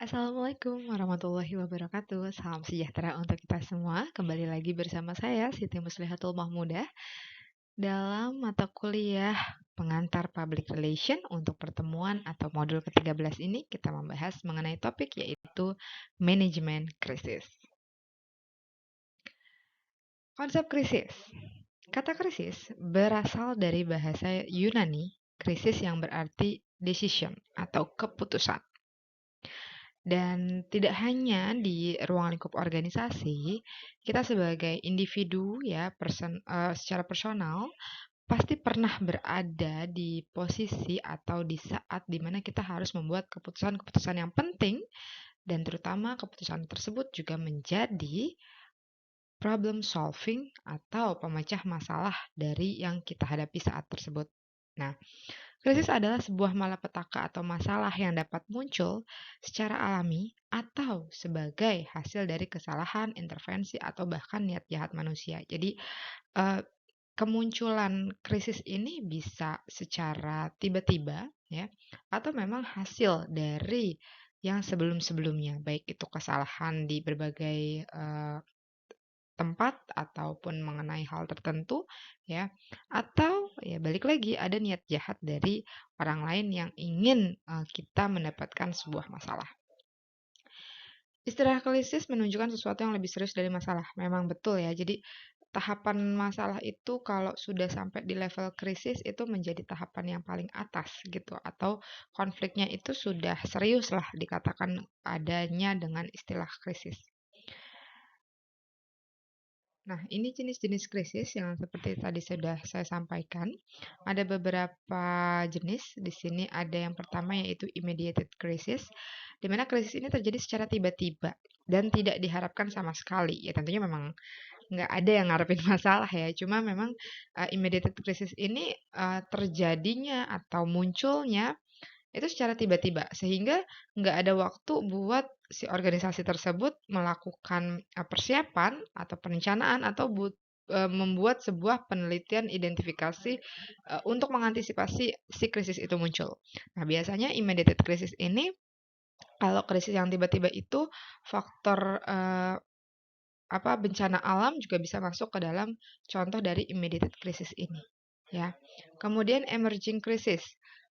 Assalamualaikum warahmatullahi wabarakatuh. Salam sejahtera untuk kita semua. Kembali lagi bersama saya, Siti Muslihatul Mahmudah, dalam mata kuliah pengantar Public Relation untuk pertemuan atau modul ke-13 ini kita membahas mengenai topik yaitu manajemen krisis. Konsep krisis. Kata krisis berasal dari bahasa Yunani, krisis yang berarti decision atau keputusan. Dan tidak hanya di ruang lingkup organisasi, kita sebagai individu ya, secara personal pasti pernah berada di posisi atau di saat di mana kita harus membuat keputusan-keputusan yang penting dan terutama keputusan tersebut juga menjadi problem solving atau pemecah masalah dari yang kita hadapi saat tersebut. Nah, krisis adalah sebuah malapetaka atau masalah yang dapat muncul secara alami atau sebagai hasil dari kesalahan, intervensi, atau bahkan niat jahat manusia. Jadi, kemunculan krisis ini bisa secara tiba-tiba, ya, atau memang hasil dari yang sebelum-sebelumnya, baik itu kesalahan di berbagai tempat ataupun mengenai hal tertentu ya atau ya balik lagi ada niat jahat dari orang lain yang ingin kita mendapatkan sebuah masalah. Istilah krisis menunjukkan sesuatu yang lebih serius dari masalah. Memang betul ya. Jadi tahapan masalah itu kalau sudah sampai di level krisis itu menjadi tahapan yang paling atas gitu atau konfliknya itu sudah serius lah dikatakan adanya dengan istilah krisis. Nah, ini jenis-jenis krisis yang seperti tadi sudah saya sampaikan. Ada beberapa jenis. Di sini ada yang pertama yaitu immediate crisis, di mana krisis ini terjadi secara tiba-tiba dan tidak diharapkan sama sekali. Ya tentunya memang nggak ada yang ngarepin masalah ya. Cuma memang immediate crisis ini terjadinya atau munculnya itu secara tiba-tiba sehingga nggak ada waktu buat si organisasi tersebut melakukan persiapan atau perencanaan atau membuat sebuah penelitian identifikasi untuk mengantisipasi si krisis itu muncul. Nah, biasanya immediate crisis ini kalau krisis yang tiba-tiba itu faktor bencana alam juga bisa masuk ke dalam contoh dari immediate crisis ini ya. Kemudian emerging crisis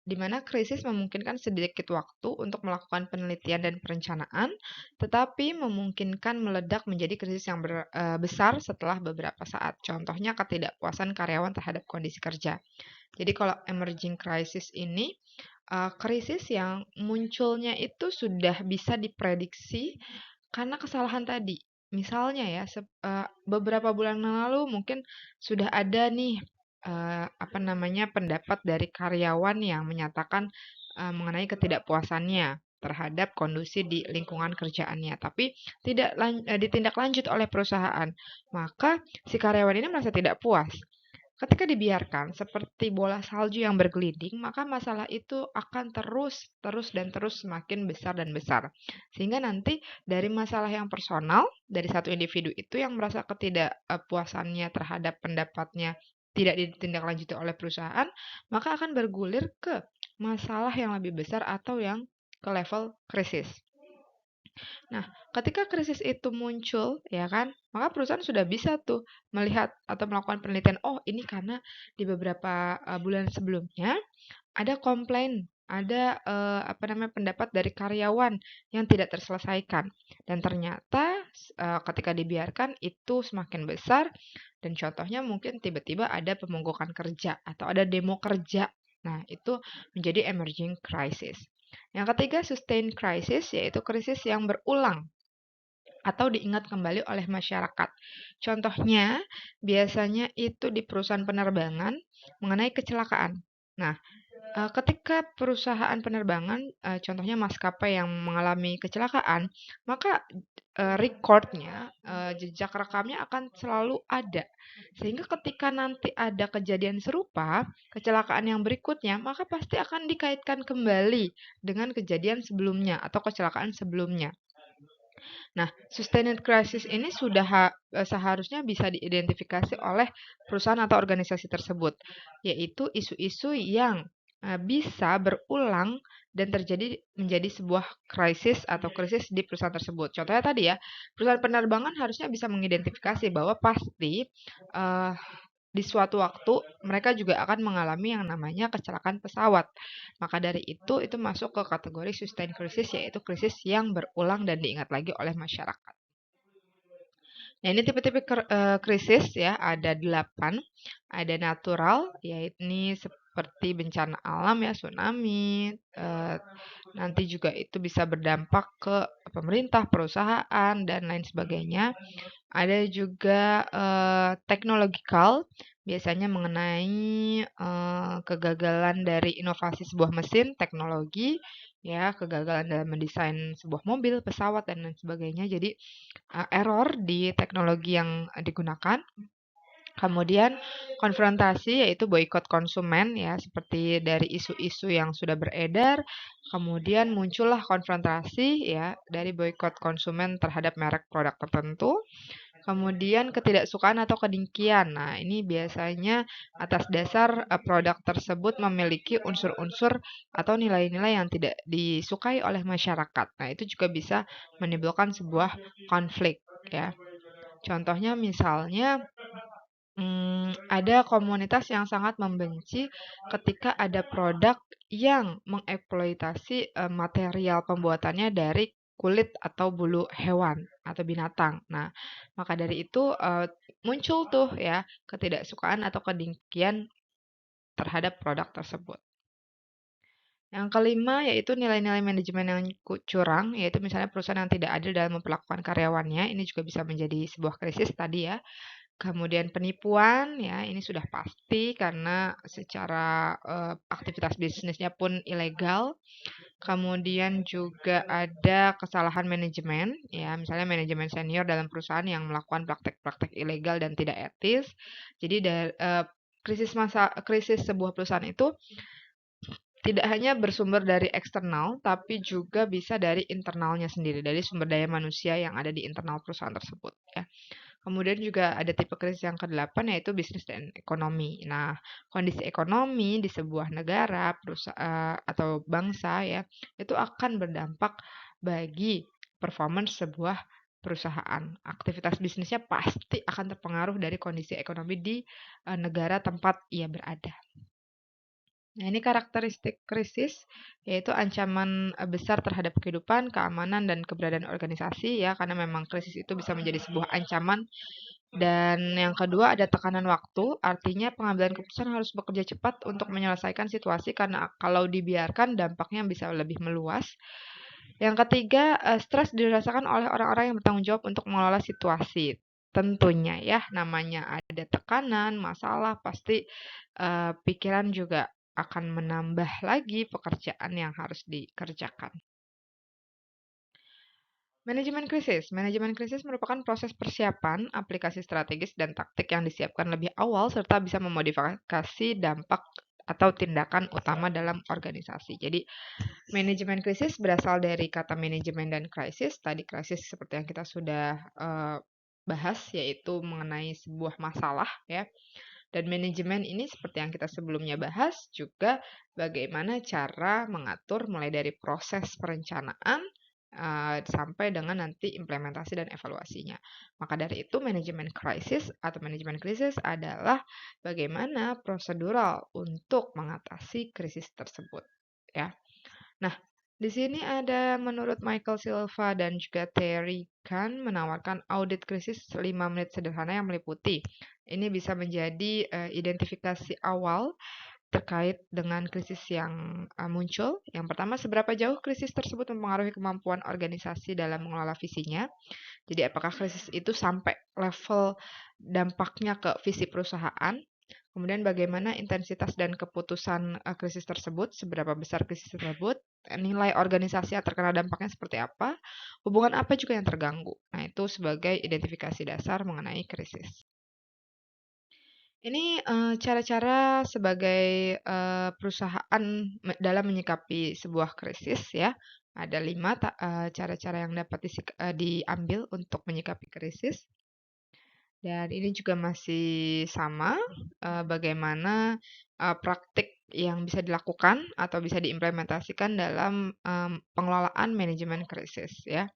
di mana krisis memungkinkan sedikit waktu untuk melakukan penelitian dan perencanaan, tetapi memungkinkan meledak menjadi krisis yang besar setelah beberapa saat. Contohnya ketidakpuasan karyawan terhadap kondisi kerja. Jadi kalau emerging crisis ini krisis yang munculnya itu sudah bisa diprediksi karena kesalahan tadi. Misalnya ya, beberapa bulan lalu mungkin sudah ada nih pendapat dari karyawan yang menyatakan mengenai ketidakpuasannya terhadap kondisi di lingkungan kerjaannya, tapi tidak ditindaklanjut oleh perusahaan. Maka si karyawan ini merasa tidak puas. Ketika dibiarkan seperti bola salju yang bergelinding, maka masalah itu akan terus semakin besar dan besar. Sehingga nanti dari masalah yang personal, dari satu individu itu yang merasa ketidakpuasannya terhadap pendapatnya tidak ditindaklanjuti oleh perusahaan, maka akan bergulir ke masalah yang lebih besar atau yang ke level krisis. Nah, ketika krisis itu muncul, ya kan, maka perusahaan sudah bisa tuh melihat atau melakukan penelitian, oh ini karena di beberapa bulan sebelumnya ada komplain, ada pendapat dari karyawan yang tidak terselesaikan. Dan ternyata ketika dibiarkan itu semakin besar dan contohnya mungkin tiba-tiba ada pemonggokan kerja atau ada demo kerja. Nah, itu menjadi emerging crisis. Yang ketiga, sustained crisis, yaitu krisis yang berulang atau diingat kembali oleh masyarakat. Contohnya, biasanya itu di perusahaan penerbangan mengenai kecelakaan. Nah, ketika perusahaan penerbangan, contohnya maskapai yang mengalami kecelakaan, maka record-nya, jejak rekamnya akan selalu ada. Sehingga ketika nanti ada kejadian serupa, kecelakaan yang berikutnya, maka pasti akan dikaitkan kembali dengan kejadian sebelumnya atau kecelakaan sebelumnya. Nah, sustained crisis ini sudah seharusnya bisa diidentifikasi oleh perusahaan atau organisasi tersebut, yaitu isu-isu yang bisa berulang dan terjadi menjadi sebuah krisis atau krisis di perusahaan tersebut. Contohnya tadi ya, perusahaan penerbangan harusnya bisa mengidentifikasi bahwa pasti uh, di suatu waktu mereka juga akan mengalami yang namanya kecelakaan pesawat. Maka dari itu masuk ke kategori sustained crisis, yaitu krisis yang berulang dan diingat lagi oleh masyarakat. Nah, ini tipe-tipe krisis ya, ada 8. Ada natural, yaitu seperti bencana alam ya, tsunami, nanti juga itu bisa berdampak ke pemerintah, perusahaan, dan lain sebagainya. Ada juga technological, biasanya mengenai kegagalan dari inovasi sebuah mesin, teknologi, ya, kegagalan dalam mendesain sebuah mobil, pesawat, dan lain sebagainya. Jadi error di teknologi yang digunakan. Kemudian konfrontasi yaitu boikot konsumen ya, seperti dari isu-isu yang sudah beredar. Kemudian muncullah konfrontasi ya dari boikot konsumen terhadap merek produk tertentu. Kemudian ketidaksukaan atau kedengkian. Nah, ini biasanya atas dasar produk tersebut memiliki unsur-unsur atau nilai-nilai yang tidak disukai oleh masyarakat. Nah, itu juga bisa menimbulkan sebuah konflik ya. Contohnya misalnya ada komunitas yang sangat membenci ketika ada produk yang mengeksploitasi material pembuatannya dari kulit atau bulu hewan atau binatang. Nah, maka dari itu muncul tuh ya ketidaksukaan atau kedengkian terhadap produk tersebut. Yang kelima yaitu nilai-nilai manajemen yang curang, yaitu misalnya perusahaan yang tidak adil dalam memperlakukan karyawannya. Ini juga bisa menjadi sebuah krisis tadi ya. Kemudian penipuan, ya ini sudah pasti karena secara aktivitas bisnisnya pun ilegal. Kemudian juga ada kesalahan manajemen, ya misalnya manajemen senior dalam perusahaan yang melakukan praktek-praktek ilegal dan tidak etis. Jadi krisis sebuah perusahaan itu tidak hanya bersumber dari eksternal, tapi juga bisa dari internalnya sendiri, dari sumber daya manusia yang ada di internal perusahaan tersebut. Ya. Kemudian juga ada tipe krisis yang ke-8 yaitu bisnis dan ekonomi. Nah, kondisi ekonomi di sebuah negara, perusahaan atau bangsa ya, itu akan berdampak bagi performance sebuah perusahaan. Aktivitas bisnisnya pasti akan terpengaruh dari kondisi ekonomi di negara tempat ia berada. Nah, ini karakteristik krisis, yaitu ancaman besar terhadap kehidupan, keamanan, dan keberadaan organisasi ya, karena memang krisis itu bisa menjadi sebuah ancaman. Dan yang kedua ada tekanan waktu, artinya pengambilan keputusan harus bekerja cepat untuk menyelesaikan situasi karena kalau dibiarkan dampaknya bisa lebih meluas. Yang ketiga, stres dirasakan oleh orang-orang yang bertanggung jawab untuk mengelola situasi. Tentunya ya, namanya ada tekanan, masalah, pasti pikiran juga akan menambah lagi pekerjaan yang harus dikerjakan. Manajemen krisis merupakan proses persiapan, aplikasi strategis, dan taktik yang disiapkan lebih awal serta bisa memodifikasi dampak atau tindakan utama dalam organisasi. Jadi, manajemen krisis berasal dari kata manajemen dan krisis. Tadi krisis seperti yang kita sudah bahas, yaitu mengenai sebuah masalah ya. Dan manajemen ini seperti yang kita sebelumnya bahas juga bagaimana cara mengatur mulai dari proses perencanaan sampai dengan nanti implementasi dan evaluasinya. Maka dari itu manajemen krisis atau manajemen krisis adalah bagaimana prosedural untuk mengatasi krisis tersebut, ya. Nah, di sini ada menurut Michael Silva dan juga Terry Kahn menawarkan audit krisis 5 menit sederhana yang meliputi. Ini bisa menjadi identifikasi awal terkait dengan krisis yang muncul. Yang pertama, seberapa jauh krisis tersebut mempengaruhi kemampuan organisasi dalam mengelola visinya. Jadi apakah krisis itu sampai level dampaknya ke visi perusahaan? Kemudian bagaimana intensitas dan keputusan krisis tersebut, seberapa besar krisis tersebut, nilai organisasi yang terkena dampaknya seperti apa, hubungan apa juga yang terganggu. Nah, itu sebagai identifikasi dasar mengenai krisis. Ini cara-cara sebagai perusahaan dalam menyikapi sebuah krisis ya. Ada 5 cara-cara yang dapat diambil untuk menyikapi krisis. Dan ini juga masih sama, bagaimana praktik yang bisa dilakukan atau bisa diimplementasikan dalam pengelolaan manajemen krisis ya.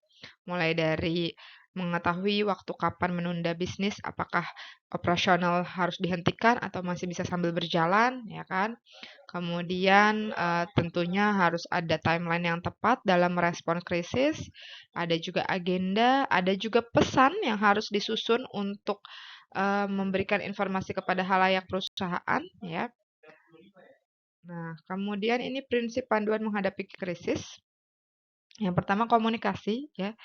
Mulai dari mengetahui waktu kapan menunda bisnis, apakah operasional harus dihentikan atau masih bisa sambil berjalan, ya kan? Kemudian tentunya harus ada timeline yang tepat dalam merespon krisis, ada juga agenda, ada juga pesan yang harus disusun untuk memberikan informasi kepada halayak perusahaan, ya. Nah, kemudian ini prinsip panduan menghadapi krisis. Yang pertama komunikasi, ya.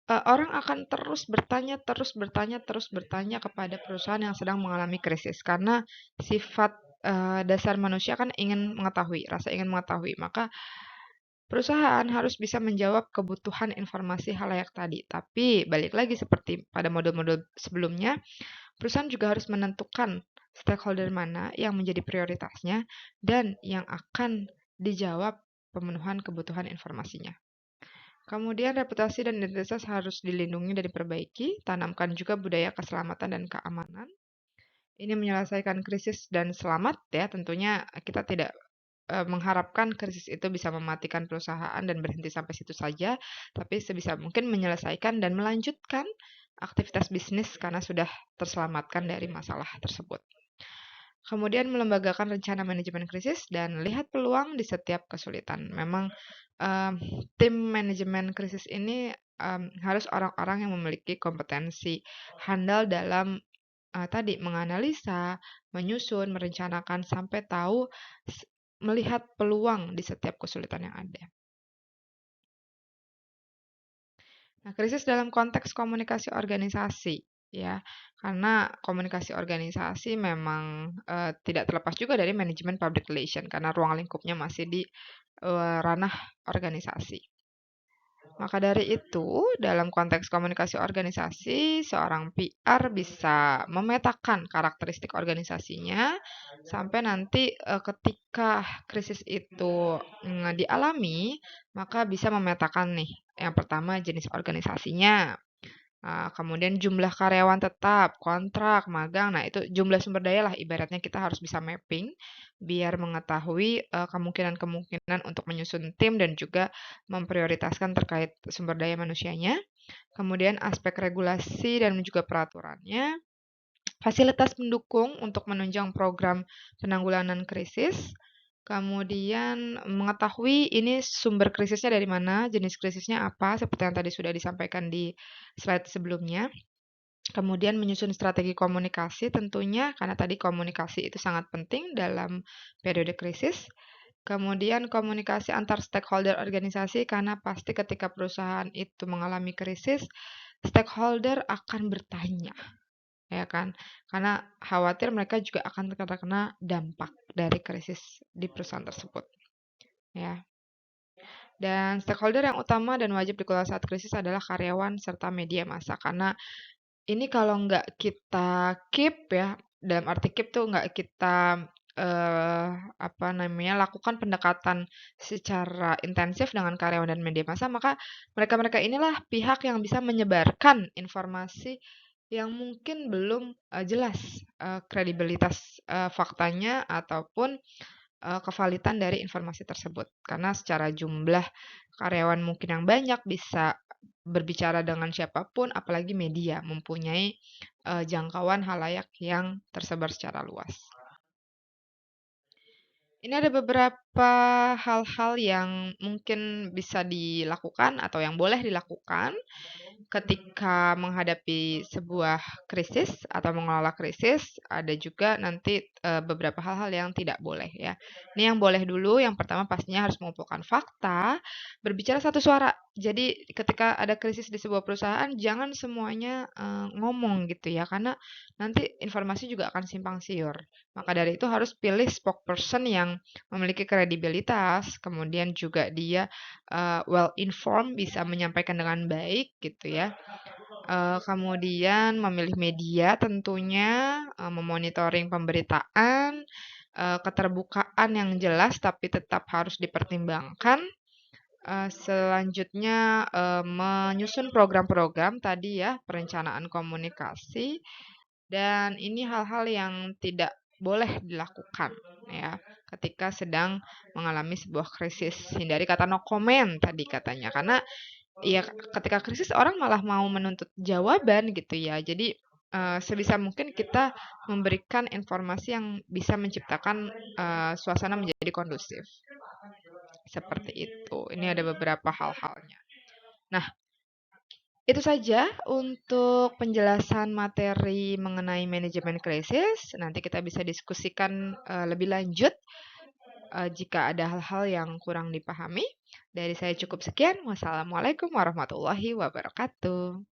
Orang akan terus bertanya kepada perusahaan yang sedang mengalami krisis karena sifat dasar manusia kan ingin mengetahui, rasa ingin mengetahui. Maka perusahaan harus bisa menjawab kebutuhan informasi halayak tadi. Tapi balik lagi seperti pada modul-modul sebelumnya, perusahaan juga harus menentukan stakeholder mana yang menjadi prioritasnya dan yang akan dijawab pemenuhan kebutuhan informasinya. Kemudian reputasi dan identitas harus dilindungi dan diperbaiki, tanamkan juga budaya keselamatan dan keamanan. Ini menyelesaikan krisis dan selamat ya, tentunya kita tidak mengharapkan krisis itu bisa mematikan perusahaan dan berhenti sampai situ saja, tapi sebisa mungkin menyelesaikan dan melanjutkan aktivitas bisnis karena sudah terselamatkan dari masalah tersebut. Kemudian melembagakan rencana manajemen krisis dan lihat peluang di setiap kesulitan. Memang tim manajemen krisis ini harus orang-orang yang memiliki kompetensi handal dalam tadi menganalisa, menyusun, merencanakan sampai tahu melihat peluang di setiap kesulitan yang ada. Nah, krisis dalam konteks komunikasi organisasi ya, karena komunikasi organisasi memang tidak terlepas juga dari manajemen public relation karena ruang lingkupnya masih di ranah organisasi. Maka dari itu, dalam konteks komunikasi organisasi, seorang PR bisa memetakan karakteristik organisasinya sampai nanti ketika krisis itu dialami, maka bisa memetakan nih. Yang pertama jenis organisasinya, kemudian jumlah karyawan tetap, kontrak, magang. Nah, itu jumlah sumber daya lah ibaratnya kita harus bisa mapping biar mengetahui kemungkinan-kemungkinan untuk menyusun tim dan juga memprioritaskan terkait sumber daya manusianya. Kemudian aspek regulasi dan juga peraturannya. Fasilitas pendukung untuk menunjang program penanggulangan krisis. Kemudian mengetahui ini sumber krisisnya dari mana, jenis krisisnya apa, seperti yang tadi sudah disampaikan di slide sebelumnya. Kemudian menyusun strategi komunikasi tentunya, karena tadi komunikasi itu sangat penting dalam periode krisis. Kemudian komunikasi antar stakeholder organisasi, karena pasti ketika perusahaan itu mengalami krisis, stakeholder akan bertanya, ya kan? Karena khawatir mereka juga akan terkena dampak dari krisis di perusahaan tersebut, ya. Dan stakeholder yang utama dan wajib dikelola saat krisis adalah karyawan serta media massa. Karena ini kalau nggak kita keep ya, dalam arti keep tuh nggak kita apa namanya, lakukan pendekatan secara intensif dengan karyawan dan media massa, maka mereka-mereka inilah pihak yang bisa menyebarkan informasi yang mungkin belum jelas kredibilitas faktanya ataupun kevalitan dari informasi tersebut. Karena secara jumlah karyawan mungkin yang banyak bisa berbicara dengan siapapun, apalagi media mempunyai jangkauan halayak yang tersebar secara luas. Ini ada beberapa hal-hal yang mungkin bisa dilakukan atau yang boleh dilakukan ketika menghadapi sebuah krisis atau mengelola krisis. Ada juga nanti beberapa hal-hal yang tidak boleh ya. Ini yang boleh dulu, yang pertama pastinya harus mengumpulkan fakta, berbicara satu suara. Jadi ketika ada krisis di sebuah perusahaan, jangan semuanya ngomong gitu ya, karena nanti informasi juga akan simpang siur. Maka dari itu harus pilih spokesperson yang memiliki kredibilitas, kemudian juga dia well informed, bisa menyampaikan dengan baik gitu ya. Kemudian memilih media tentunya, memonitoring pemberitaan, keterbukaan yang jelas tapi tetap harus dipertimbangkan. Selanjutnya menyusun program-program tadi ya, perencanaan komunikasi, dan ini hal-hal yang tidak boleh dilakukan ya ketika sedang mengalami sebuah krisis. Hindari kata no comment tadi katanya, karena ya ketika krisis orang malah mau menuntut jawaban gitu ya. Jadi sebisa mungkin kita memberikan informasi yang bisa menciptakan suasana menjadi kondusif. Seperti itu. Ini ada beberapa hal-halnya. Nah, itu saja untuk penjelasan materi mengenai manajemen krisis. Nanti kita bisa diskusikan lebih lanjut jika ada hal-hal yang kurang dipahami. Dari saya cukup sekian. Wassalamualaikum warahmatullahi wabarakatuh.